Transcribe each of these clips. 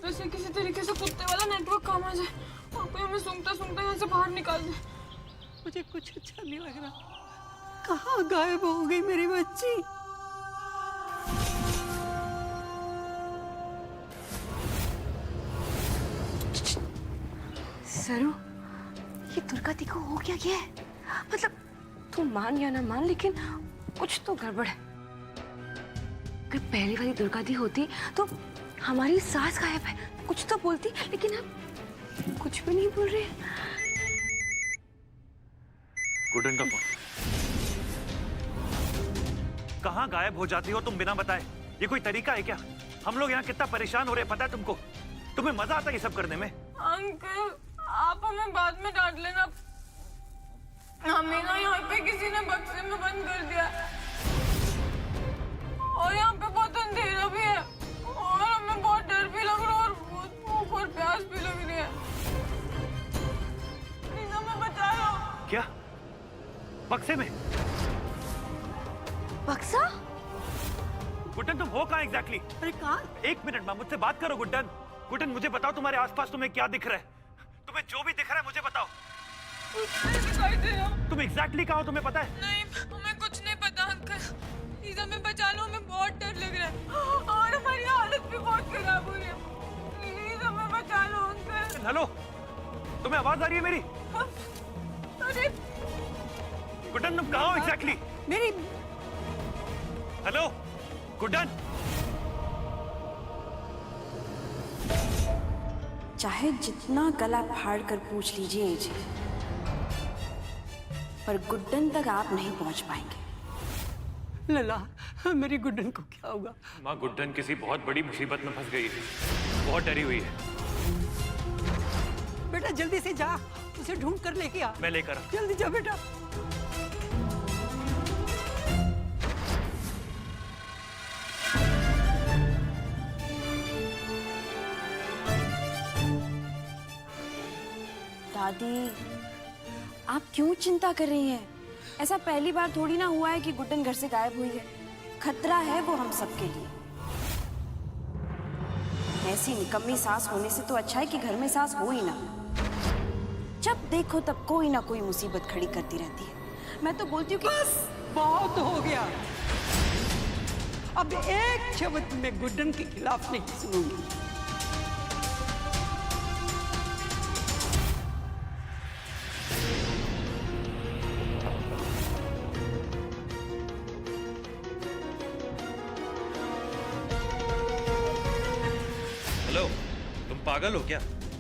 वैसे किसी तरीके से कुत्ते वाला नेटवर्क काम आ जाए और कोई हमें सूंघता सूंघता यहाँ से बाहर निकाल दे। मुझे कुछ अच्छा नहीं लग रहा। कहाँ गायब हो गई मेरी बच्ची? सरू, ये दुर्गा को हो क्या गया है? मतलब तू मान या ना मान, लेकिन कुछ तो गड़बड़ है। अगर पहली वाली दुर्गा दी होती तो हमारी सास गायब है, कुछ तो बोलती, लेकिन अब कुछ भी नहीं बोल रहे। गुडन का फोन। कहाँ गायब हो जाती हो तुम बिना बताए? ये कोई तरीका है क्या? हम लोग यहाँ कितना परेशान हो रहे हैं पता है तुमको? तुम्हें मजा आता है ये सब करने में? अंकल, आप हमें बाद में डांट लेना। हमें ना यहाँ पे किसी ने बक्से में बंद कर दिया और यहाँ पे बहुत अंधेरा भी है और हमें बहुत डर भी लग रहा है और बहुत भूख और प्यास भी लग रही है। प्लीज हमें बचा लो। क्या? बक्से में? बक्सा? गुड्डन तुम हो कहाँ एग्जैक्टली? अरे कहाँ? एक मिनट मां, मुझसे बात करो गुड्डन। गुड्डन मुझे बताओ तुम्हारे आसपास तुम्हें क्या दिख रहा है? तुम्हें जो भी दिख रहा है मुझे बताओ। कुछ नहीं दिखाई दे रहा। तुम एग्जैक्टली कहाँ हो तुम्हें पता है? नहीं, हमें कुछ नहीं पता अंकल। प्लीज हमें बचा लो, हमें बहुत डर लग रहा है और हमारी हालत भी बहुत खराब हो रही है। प्लीज हमें बचा लो अंकल। हेलो, तुम्हें आवाज आ रही है मेरी? अरे गुड्डन तुम कहाँ हो एग्जैक्टली? मेरी हेलो गुड्डन। चाहे जितना गला फाड़ कर पूछ लीजिए इनसे, पर गुड्डन तक आप नहीं पहुंच पाएंगे। लला, मेरी गुड्डन को क्या होगा? माँ, गुड्डन किसी बहुत बड़ी मुसीबत में फंस गई है, बहुत डरी हुई है। बेटा जल्दी से जा, उसे ढूंढ कर लेके आ। मैं लेकर आ। जल्दी जा बेटा। दादी, आप क्यों चिंता कर रही हैं? ऐसा पहली बार थोड़ी ना हुआ है कि गुड्डन घर से गायब हुई है। खतरा है वो हम सबके लिए। ऐसी निकम्मी सास होने से तो अच्छा है कि घर में सास हो ही ना। जब देखो तब कोई ना कोई मुसीबत खड़ी करती रहती है। मैं तो बोलती हूँ कि बस बहुत हो गया। अब एक शब्द मैं गुड्डन के खिलाफ नहीं सुनूंगी। हेलो, तुम पागल हो क्या?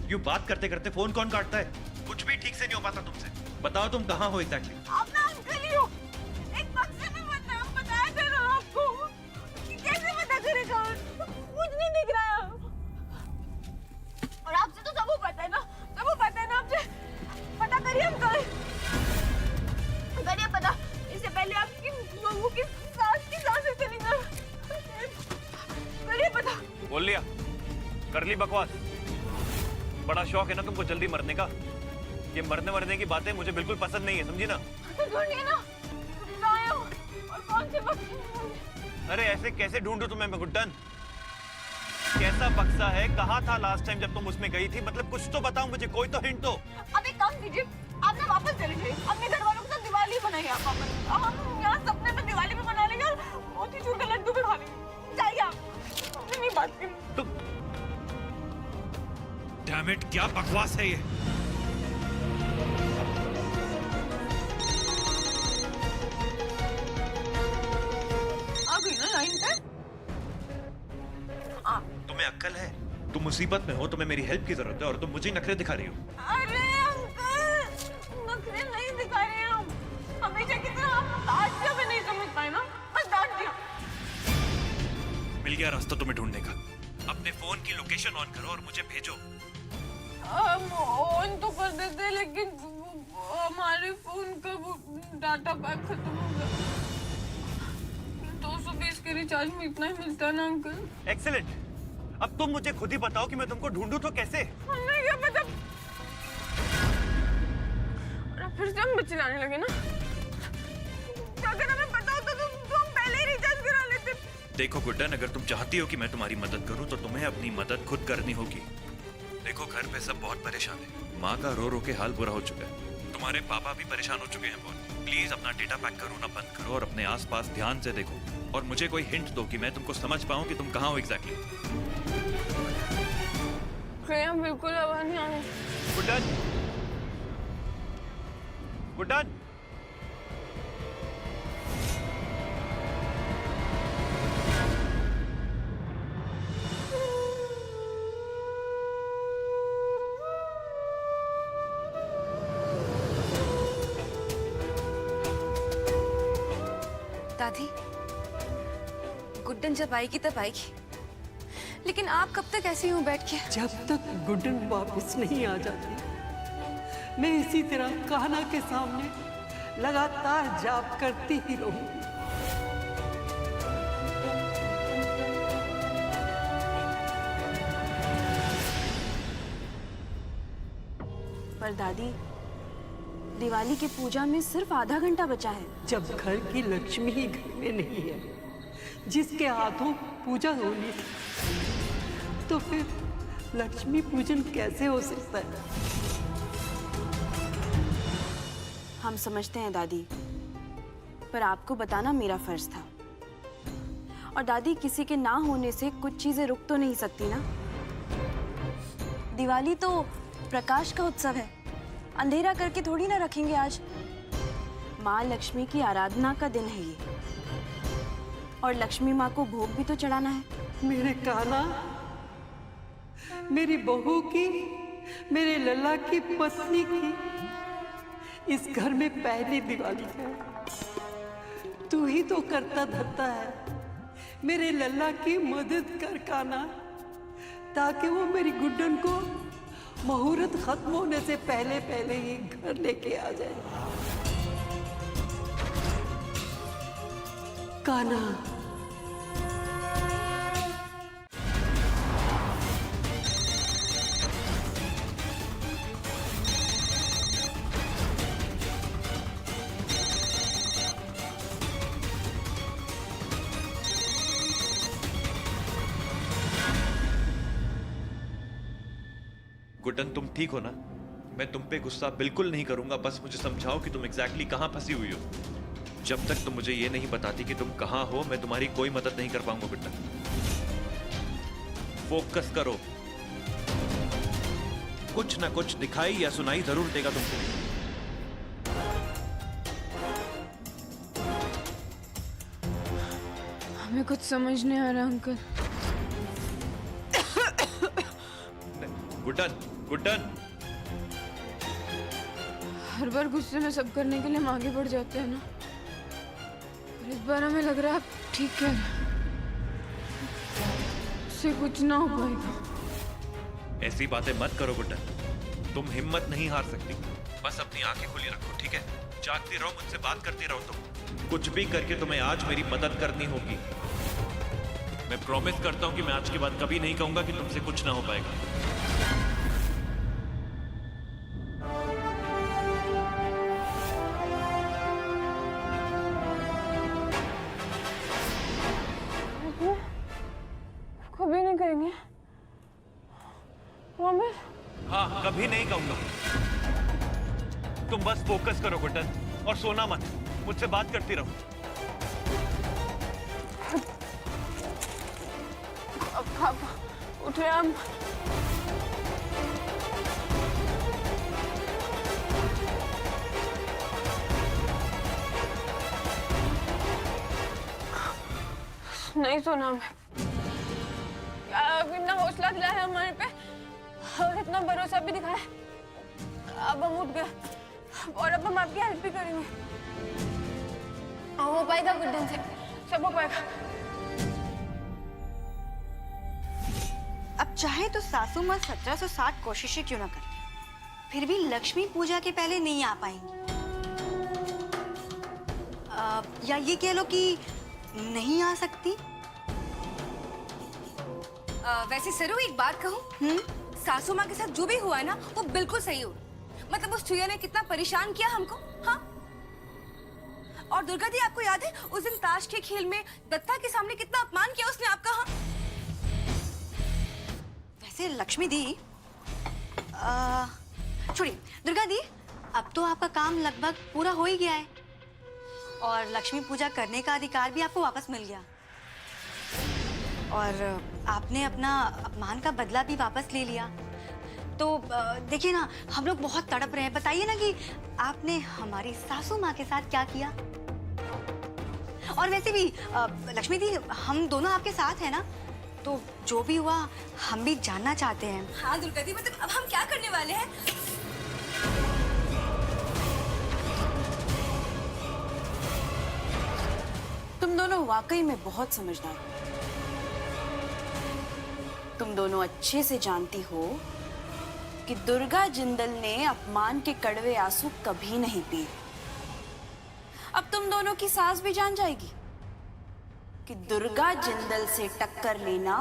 यूं बात करते करते फोन कौन काटता है? कुछ भी ठीक से नहीं हो पाता तुमसे। बताओ तुम कहाँ हो एग्जैक्टली? आप ना अंकल ही हो। एक बक्से में बंद है, हम बताया था ना आपको। कि कैसे पता करेगा? कुछ नहीं दिख रहा है। और आपसे तो सब पता है ना, सब पता है ना आपसे। पता करिए अंकल, करिए पता। इससे पहले आपकी बहू की सास की सांसें चली ना। करिए पता। बोल लिया, कर ली बकवास। बड़ा शौक है ना तुमको जल्दी मरने का। ये मरने की बातें मुझे बिल्कुल पसंद नहीं है, समझी ना? तो ढूंढिए ना, कहाँ हो और कौन से बक्से में होंगे? अरे ऐसे कैसे ढूंढूं तुम्हें मैं गुड्डन? कैसा बक्सा है? कहाँ था लास्ट टाइम जब तुम उसमें गई थी? मतलब कुछ तो बताओ मुझे, कोई तो हिंट दो। अब एक काम कीजिए, आप ना वापस चले जाइए। अपने घर वालों के साथ दिवाली मनाइए आप वापस। हम यहाँ सपने में दिवाली भी मना लेंगे और मोतीचूर का लड्डू भी खा लेंगे। जाइए आप, हमने नहीं बात की। तुम डैम इट, क्या बकवास है ये? आ गई ना लाइन पे? तुम्हें अक्ल है? तुम मुसीबत में हो, तुम्हें मेरी हेल्प की जरूरत है और तुम मुझे नखरे दिखा रही हो। अरे अंकल, नखरे नहीं दिखा रहे हैं हम। हमेशा की तरह आप डांट दिया, मैं नहीं समझ पाए ना, बस डांट दिया। मिल गया रास्ता तुम्हें ढूंढने का। अपने फोन की लोकेशन ऑन करो और मुझे भेजो। हम ऑन तो कर देते, लेकिन हमारे फोन का वो डाटा पैक खत्म हो गया। 220 के रिचार्ज में इतना ही मिलता है ना अंकल। एक्सीलेंट। अब तुम मुझे खुद ही बताओ कि मैं तुमको ढूंढूं तो कैसे? हमने क्या पता। और फिर से हम बचिलाने लगे ना। अगर हमें पता होता तो हम पहले ही रिचार्ज करा लेते। देखो गुड्डन, अगर तुम चाहती हो कि मैं तुम्हारी मदद करूं तो तुम्हें अपनी मदद खुद करनी होगी। देखो घर पे सब बहुत परेशान है, माँ का रो रो के हाल बुरा हो चुका है, तुम्हारे पापा भी परेशान हो चुके हैं बहुत। प्लीज अपना डेटा पैक करो ना बंद करो और अपने आसपास ध्यान से देखो और मुझे कोई हिंट दो कि मैं तुमको समझ पाऊं कि तुम कहाँ हो एग्जैक्टली। बिल्कुल आवाज नहीं आ रही। गुड्डन, गुड्डन, दादी, गुड्डन जब आएगी तब आएगी, लेकिन आप कब तक ऐसे यूं बैठ के? जब तक गुड्डन वापस नहीं आ जाती मैं इसी तरह कान्हा के सामने लगातार जाप करती ही रहूंगी। पर दादी, दिवाली की पूजा में सिर्फ आधा घंटा बचा है। जब घर की लक्ष्मी ही घर में नहीं है, जिसके हाथों पूजा होनी थी, तो फिर लक्ष्मी पूजन कैसे हो सकता है? हम समझते हैं दादी, पर आपको बताना मेरा फर्ज था। और दादी, किसी के ना होने से कुछ चीजें रुक तो नहीं सकती ना। दिवाली तो प्रकाश का उत्सव है, अंधेरा करके थोड़ी ना रखेंगे आज। माँ लक्ष्मी की आराधना का दिन है ये, और लक्ष्मी माँ को भोग भी तो चढ़ाना है। मेरे कान्हा, मेरी बहू की, मेरे लल्ला की पत्नी की इस घर में पहली दिवाली है। तू ही तो करता धरता है। मेरे लल्ला की मदद कर कान्हा, ताकि वो मेरी गुड्डन को मुहूर्त खत्म होने से पहले पहले ही घर लेके आ जाए। कान्हा, गुड्डन तुम ठीक हो ना? मैं तुम पे गुस्सा बिल्कुल नहीं करूंगा, बस मुझे समझाओ कि तुम एग्जैक्टली कहाँ फंसी हुई हो। जब तक तुम मुझे ये नहीं बताती कि तुम कहाँ हो, मैं तुम्हारी कोई मदद नहीं कर पाऊंगा गुड्डन। फोकस करो, कुछ ना कुछ दिखाई या सुनाई जरूर देगा तुमको। हमें कुछ समझ नहीं आ रहा अंकल। गुड्डन, गुड्डन, हर बार गुस्से में सब करने के लिए हम आगे बढ़ जाते हैं ना, पर इस बार हमें लग रहा है आप ठीक कह रहे हैं। उससे कुछ ना हो पाएगा। ऐसी बातें मत करो गुड्डन, तुम हिम्मत नहीं हार सकती। बस अपनी आंखें खुली रखो, ठीक है? जागती रहो, मुझसे बात करती रहो। तुम कुछ भी करके तुम्हें आज मेरी मदद करनी होगी। मैं प्रॉमिस करता हूं कि मैं आज के बाद कभी नहीं कहूंगा कि तुमसे कुछ ना हो पाएगा। कभी नहीं कहेंगे, प्रॉमिस? हाँ, कभी नहीं कहूंगा। तुम बस फोकस करो गुड्डन, और सोना मत, मुझसे बात करती रहो। अब उठे हम। नहीं सुना मैं। अब इतना हौसला दिलाया है हमारे पे और इतना भरोसा भी दिखाया। अब हम उठ गए और अब हम आपकी हेल्प भी करेंगे। हो पाएगा गुड्डन से, सब हो पाएगा। अब चाहे तो सासू माँ 1760 कोशिशें क्यों ना करें, फिर भी लक्ष्मी पूजा के पहले नहीं आ पाएंगी। या ये कह लो कि नहीं आ सकती। वैसे सरू एक बात कहूँ, सासू माँ के साथ जो भी हुआ है ना वो बिल्कुल सही हो। मतलब उस चुया ने कितना परेशान किया हमको, हाँ? और दुर्गा दी, आपको याद है उस दिन ताश के खेल में दत्ता के सामने कितना अपमान किया उसने आपका? हाँ, वैसे लक्ष्मी दी, छोड़िए दुर्गा दी, अब तो आपका काम लगभग पूरा हो ही गया है और लक्ष्मी पूजा करने का अधिकार भी आपको वापस मिल गया और आपने अपना अपमान का बदला भी वापस ले लिया। तो देखिए ना, हम लोग बहुत तड़प रहे हैं। बताइए ना कि आपने हमारी सासू माँ के साथ क्या किया। और वैसे भी लक्ष्मी दी, हम दोनों आपके साथ हैं ना, तो जो भी हुआ हम भी जानना चाहते हैं। हाँ दुर्गा दी, मतलब अब हम क्या करने वाले हैं? तुम दोनों वाकई में बहुत समझदार हो। तुम दोनों अच्छे से जानती हो कि दुर्गा जिंदल ने अपमान के कड़वे आंसू कभी नहीं पिए। अब तुम दोनों की सास भी जान जाएगी कि दुर्गा जिंदल से टक्कर लेना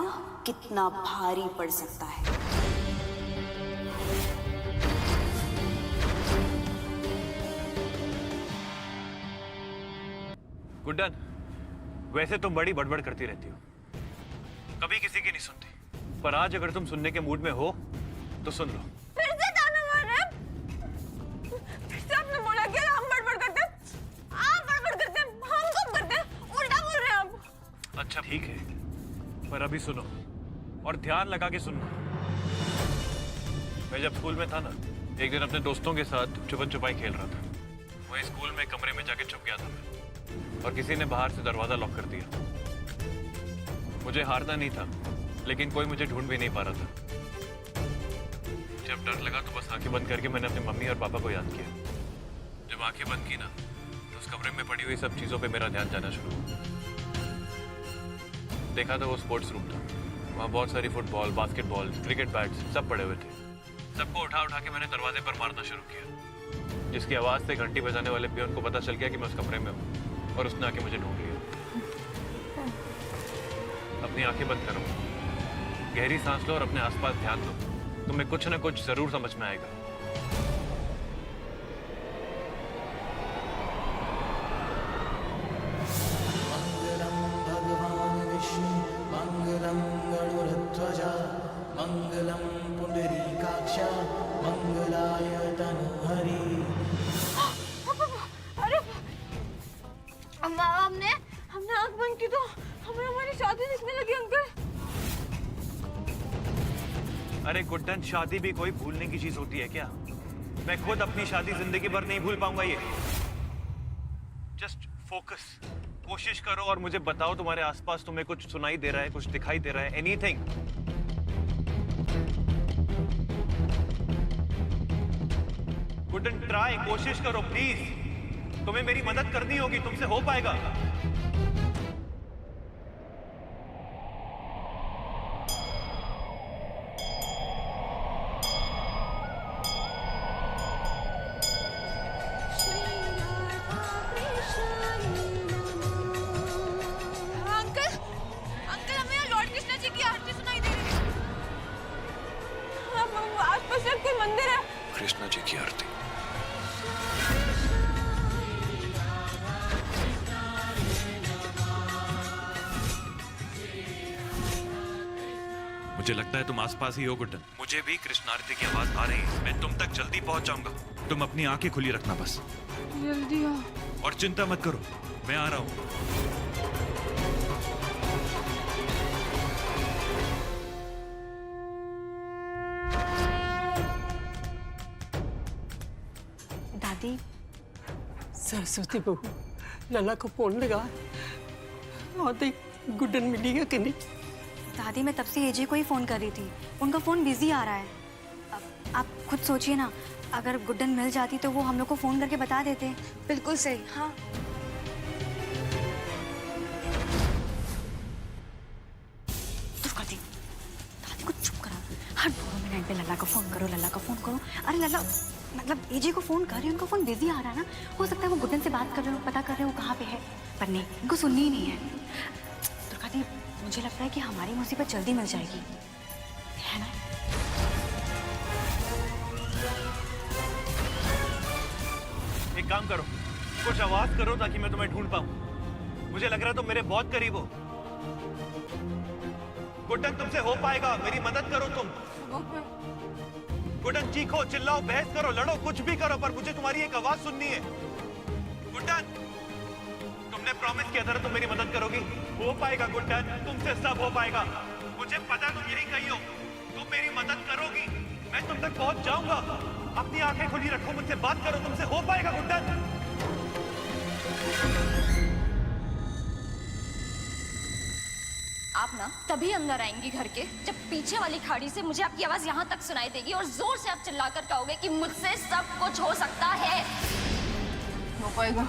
कितना भारी पड़ सकता है। गुड्डन, वैसे तुम बड़ी बड़बड़ करती रहती हो, कभी किसी की नहीं सुनती, पर आज अगर तुम सुनने के मूड में हो तो सुन लो। फिर से ताना मार रहे हैं? फिर से आपने बोला कि हम बड़बड़ करते हैं, आप बड़बड़ करते हैं, हम कब करते हैं? उल्टा बोल रहे हैं आप। अच्छा ठीक है, पर अभी सुनो और ध्यान लगा के सुनो। मैं जब स्कूल में था ना, एक दिन अपने दोस्तों के साथ छुपन छुपाई खेल रहा था। वहीं स्कूल में कमरे में जाके छुप गया था मैं, और किसी ने बाहर से दरवाजा लॉक कर दिया। मुझे हारना नहीं था, लेकिन कोई मुझे ढूंढ भी नहीं पा रहा था। जब डर लगा तो बस आंखें बंद करके मैंने अपनी मम्मी और पापा को याद किया। जब आंखें बंद की ना, तो उस कमरे में पड़ी हुई सब चीजों पे मेरा ध्यान जाना शुरू हुआ। देखा तो वो स्पोर्ट्स रूम था। वहाँ बहुत सारी फुटबॉल, बास्केटबॉल, क्रिकेट बैट्स सब पड़े हुए थे। सबको उठा उठा के मैंने दरवाजे पर मारना शुरू किया, जिसकी आवाज़ से घंटी बजाने वाले पियोन को पता चल गया कि मैं उस कमरे में हूँ, और उसने आके मुझे ढूंढ लिया। अपनी आंखें बंद करो, गहरी सांस लो और अपने आसपास ध्यान दो। तुम्हें कुछ न कुछ जरूर समझ में आएगा। मंगलम भगवान विष्णु मंगलम गरुड़ध्वजा मंगलम पुंडरीकाक्ष मंगलाय तनोहरि। अरे अम्मा, हमने आंख बंद की तो हमें हमारी शादी दिखने लगी अंकल। अरे गुड्डन, शादी भी कोई भूलने की चीज होती है क्या? मैं खुद अपनी शादी जिंदगी भर नहीं भूल पाऊंगा ये। जस्ट फोकस, कोशिश करो और मुझे बताओ तुम्हारे आसपास तुम्हें कुछ सुनाई दे रहा है, कुछ दिखाई दे रहा है? एनीथिंग। गुड्डन ट्राई, कोशिश करो प्लीज। तुम्हें मेरी मदद करनी होगी, तुमसे हो पाएगा। मंदिर है। कृष्णा जी की आरती। मुझे लगता है तुम आसपास ही हो गुड्डन। मुझे भी कृष्ण आरती की आवाज आ रही है। मैं तुम तक जल्दी पहुंच जाऊंगा। तुम अपनी आंखें खुली रखना बस। जल्दी आओ। और चिंता मत करो, मैं आ रहा हूं। दादी, सरस्वती बहू, लला को फोन लगा और देख गुड्डन मिलेगा कि नहीं। दादी मैं तब से एजे को ही फोन कर रही थी, उनका फोन बिजी आ रहा है। आप खुद सोचिए ना, अगर गुड्डन मिल जाती तो वो हम लोग को फोन करके बता देते। बिल्कुल सही। हाँ दादी, दादी को चुप करो। हर 2 मिनट पे लल्ला को फोन करो, लल्ला को फोन करो। अरे लल्ला, मतलब एजे को फोन कर रही है, उनका फोन बिजी आ रहा है ना। हो सकता है वो गुड्डन से बात कर रहे हो, पता कर रहे हो कहाँ पे है, पर नहीं, इनको सुननी ही नहीं है। दुर्गा दी, मुझे लगता है कि हमारी मुसीबत जल्दी मिल जाएगी, है ना? एक काम करो, कुछ आवाज करो ताकि मैं तुम्हें ढूंढ पाऊं। मुझे लग रहा है तुम मेरे बहुत करीब हो। गुड्डन, तुमसे हो पाएगा, मेरी मदद करो तुम। गुड्डन, चीखो, चिल्लाओ, बहस करो, लड़ो, कुछ भी करो, पर मुझे तुम्हारी एक आवाज सुननी है। गुड्डन, तुमने प्रॉमिस किया था तुम मेरी मदद करोगी। हो पाएगा गुड्डन, तुमसे सब हो पाएगा। मुझे पता है तुम यही कही हो, तुम मेरी मदद करोगी, मैं तुम तक पहुंच जाऊंगा। अपनी आंखें खुली रखो, मुझसे बात करो, तुमसे हो पाएगा गुड्डन। आप ना तभी अंदर आएंगी घर के जब पीछे वाली खाड़ी से मुझे आपकी आवाज यहाँ तक सुनाई देगी और जोर से आप चिल्लाकर कहोगे कि मुझसे सब कुछ हो सकता है। हो पाएगा।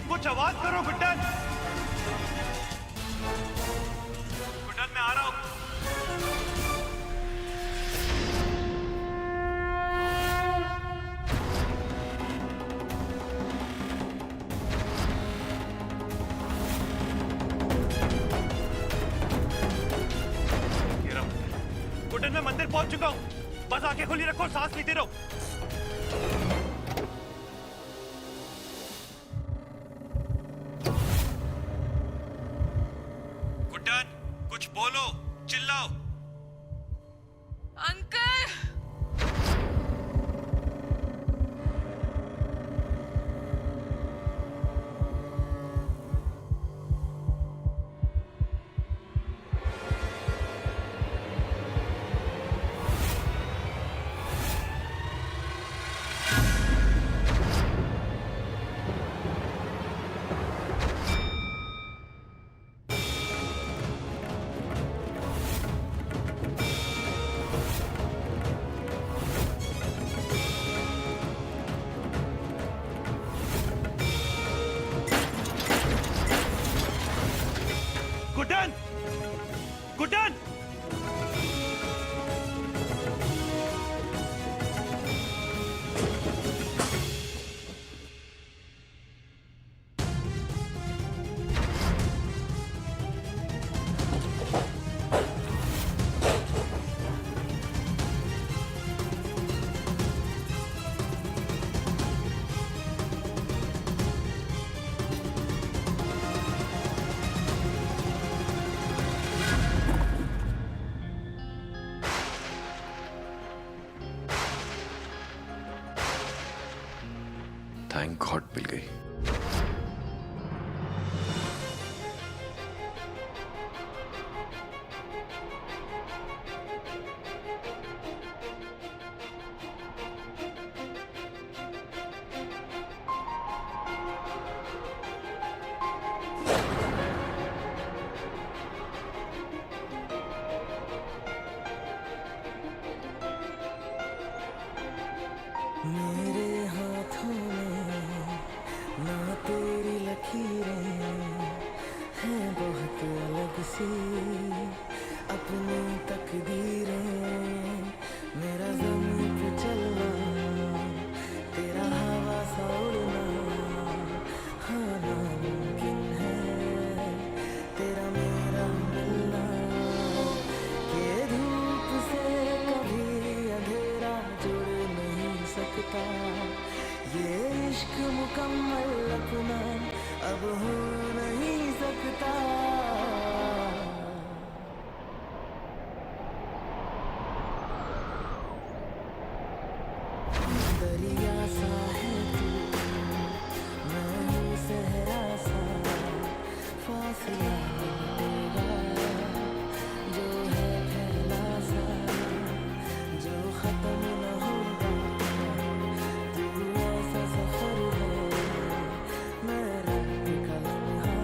कुछ आवाज करो गुड्डन। गुड्डन, मैं आ रहा हूं। गुड्डन, मैं मंदिर पहुंच चुका हूं, बस आंखें खुली रखो, सांस लेते रहो। गुड्डन, कुछ बोलो, चिल्लाओ। Uncle, Guddan, Guddan, thank God मिल गई। मेरे हाथों में ना तेरी लकीरें हैं, बहुत अलग सी अपनी तकदीरें। मेरा ज़मीन पे चलना, तेरा हवा सा उड़ना, हाँ नामुमकिन है तेरा मेरा मिलना। ये धूप से कभी अंधेरा जुड़ नहीं सकता, ये इश्क मुकम्मल अपना अब हो नहीं सकता। दरिया सा है तू, मैं हूँ सहरा सा, फासला होगा जो है फैला सा, जो खत्म न होगा। तू ऐसा सफर है, मैं रब का लम्हा,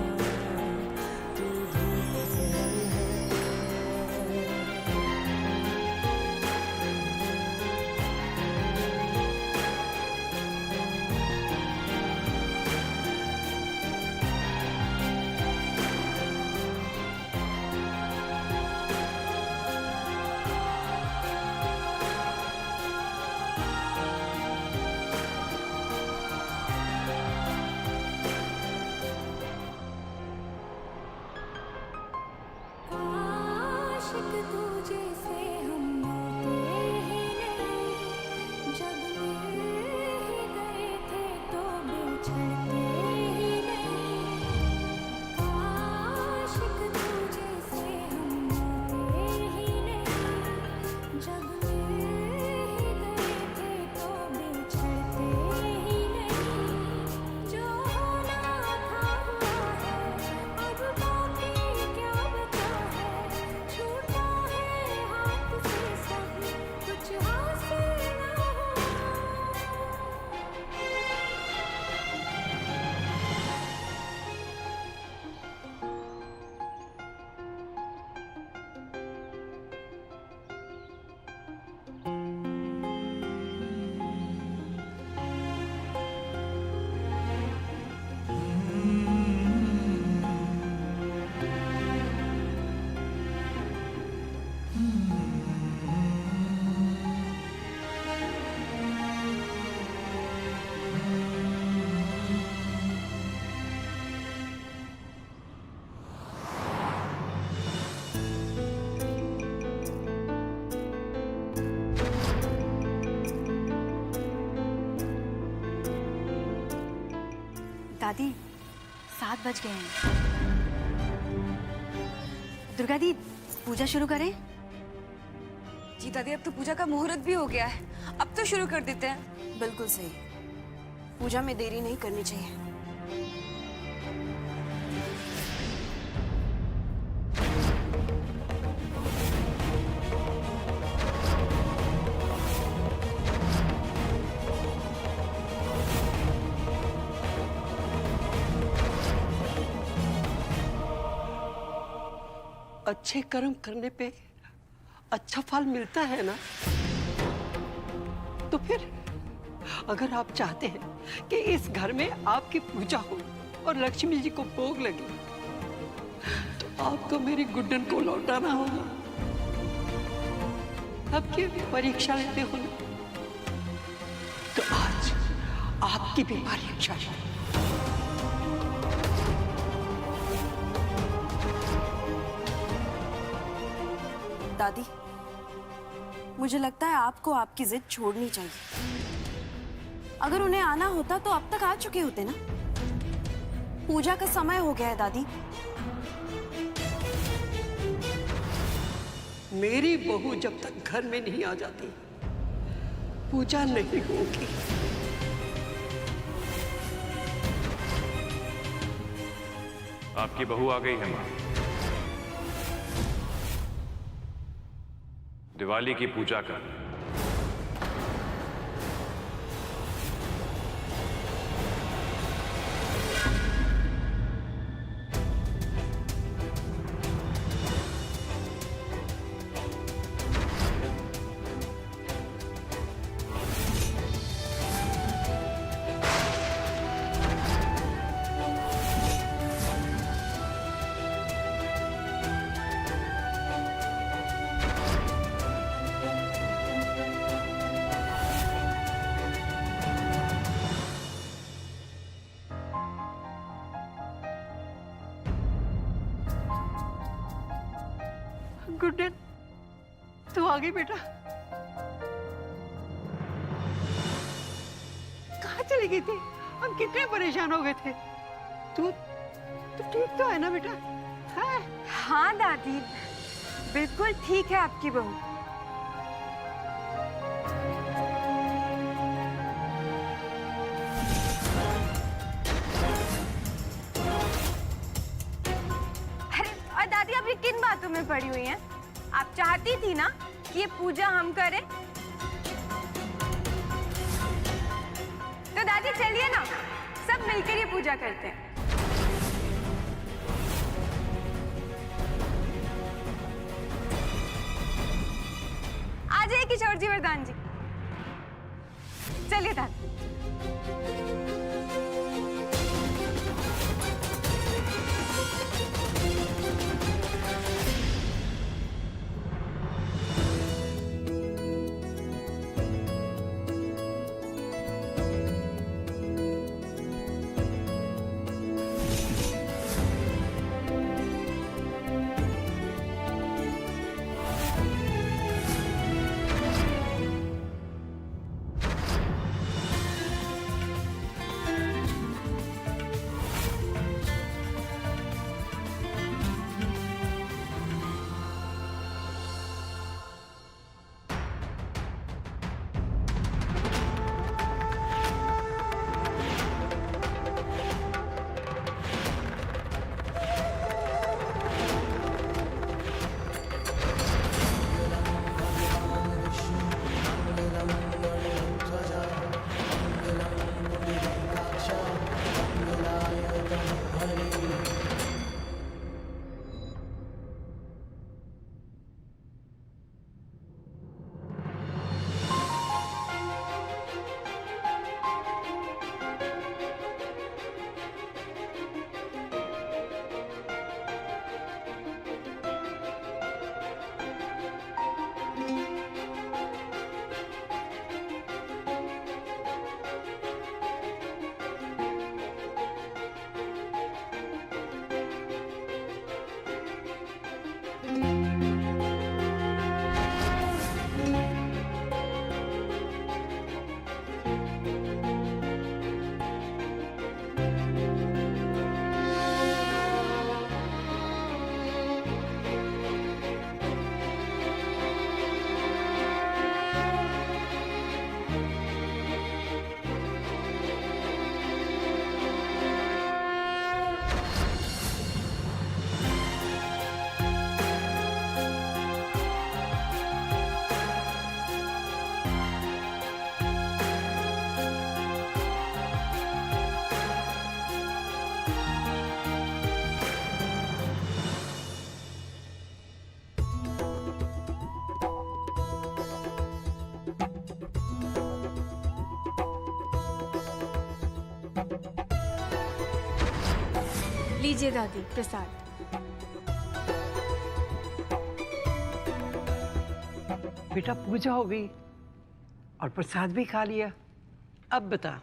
बिछड़ते ही नहीं, आशिक तुझे से हम मिलते ही नहीं, जब मिल ही गए थे तो बिछड़ते ही नहीं, जो होना था हुआ है, अब बाकी क्या बचा है, छूटा है हाथ से सब, कुछ हासिल ना हुआ। दादी 7 बज गए हैं। दुर्गा दी पूजा शुरू करें? जी दादी, अब तो पूजा का मुहूर्त भी हो गया है, अब तो शुरू कर देते हैं। बिल्कुल सही। पूजा में देरी नहीं करनी चाहिए। अच्छे कर्म करने पे अच्छा फल मिलता है ना। तो फिर अगर आप चाहते हैं कि इस घर में आपकी पूजा हो और लक्ष्मी जी को भोग लगे, तो आपको मेरी गुड्डन को लौटाना होगा। अब की परीक्षा लेते हो ना, तो आज आपकी भी परीक्षा है। दादी, मुझे लगता है आपको आपकी जिद छोड़नी चाहिए। अगर उन्हें आना होता तो अब तक आ चुके होते ना। पूजा का समय हो गया है दादी। मेरी बहू जब तक घर में नहीं आ जाती, पूजा नहीं होगी। आपकी बहू आ गई है माँ। दिवाली की पूजा कर। गुड्डन, तू आ गई बेटा। कहाँ चली गई थी? हम कितने परेशान हो गए थे। तू ठीक तो है ना बेटा? है? हाँ दादी, बिल्कुल ठीक है आपकी बहू। अरे और दादी, आप ये किन बातों में पड़ी हुई हैं? आप चाहती थी ना कि ये पूजा हम करें? तो दादी चलिए ना, सब मिलकर ये पूजा करते हैं। आ जाइए किशोर जी, वरदान जी, चलिए दादी। लीजिए दादी प्रसाद। बेटा पूजा हो गई और प्रसाद भी खा लिया। अब बता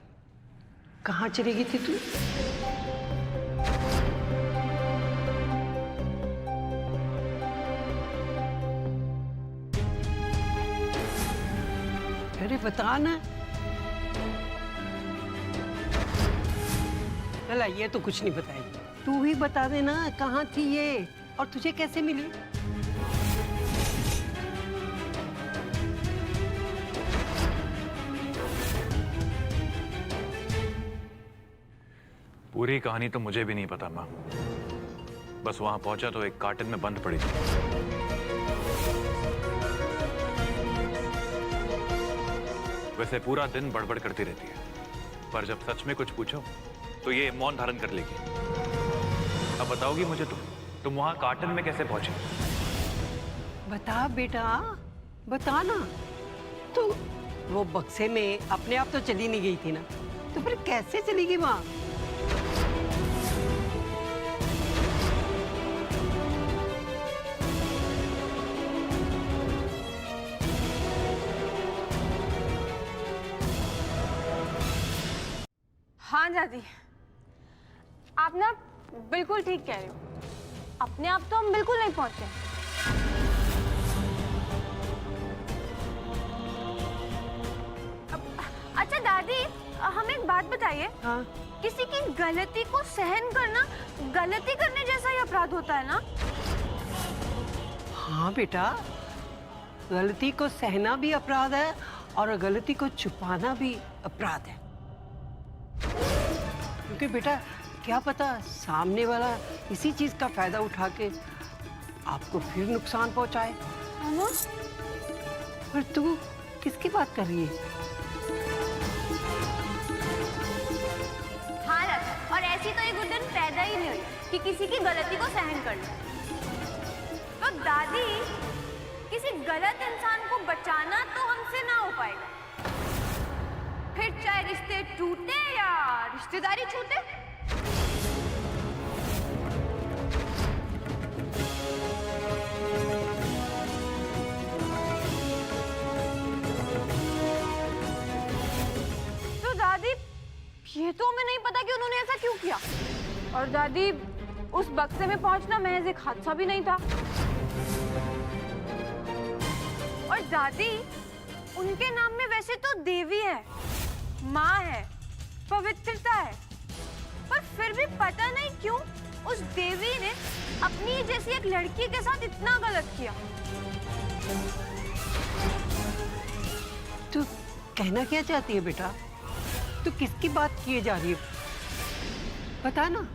कहाँ चली गई थी तू? अरे बता ना। लला ये तो कुछ नहीं बताएगी, तू ही बता देना कहाँ थी ये और तुझे कैसे मिली? पूरी कहानी तो मुझे भी नहीं पता माँ, बस वहां पहुंचा तो एक कार्टन में बंद पड़ी थी। वैसे पूरा दिन बड़बड़ करती रहती है, पर जब सच में कुछ पूछो तो ये मौन धारण कर लेगी। अब बताओगी मुझे तुम वहां कार्टन में कैसे पहुंचे? बता बेटा बता ना। तो वो बक्से में अपने आप तो चली नहीं गई थी ना, तो फिर कैसे चली गई वहां? हाँ दादी, आप ना बिल्कुल ठीक कह रहे हो। अपने आप तो हम बिल्कुल नहीं पहुंचे। अच्छा दादी, हमें एक बात बताइए। हाँ किसी की गलती को सहन करना गलती करने जैसा ही अपराध होता है ना? हाँ बेटा, गलती को सहना भी अपराध है और गलती को छुपाना भी अपराध है। क्योंकि बेटा क्या पता सामने वाला इसी चीज का फायदा उठा के आपको फिर नुकसान पहुंचाए। पर तू किसकी बात कर रही है? हाँ लता, और ऐसी तो ये गुड्डन पैदा ही नहीं हुई कि किसी की गलती को सहन कर ले। तो दादी, किसी गलत इंसान को बचाना तो हमसे ना हो पाएगा, फिर चाहे रिश्ते टूटे या रिश्तेदारी छूटे। तो दादी, ये तो हमें नहीं पता कि उन्होंने ऐसा क्यों किया। और दादी, उस बक्से में पहुंचना महज एक हादसा भी नहीं था। और दादी, उनके नाम में वैसे तो देवी है, माँ है, पवित्रता है, पर फिर भी पता नहीं क्यों उस देवी ने अपनी जैसी एक लड़की के साथ इतना गलत किया। तू कहना क्या चाहती है बेटा? तू किसकी बात किए जा रही है? बता ना।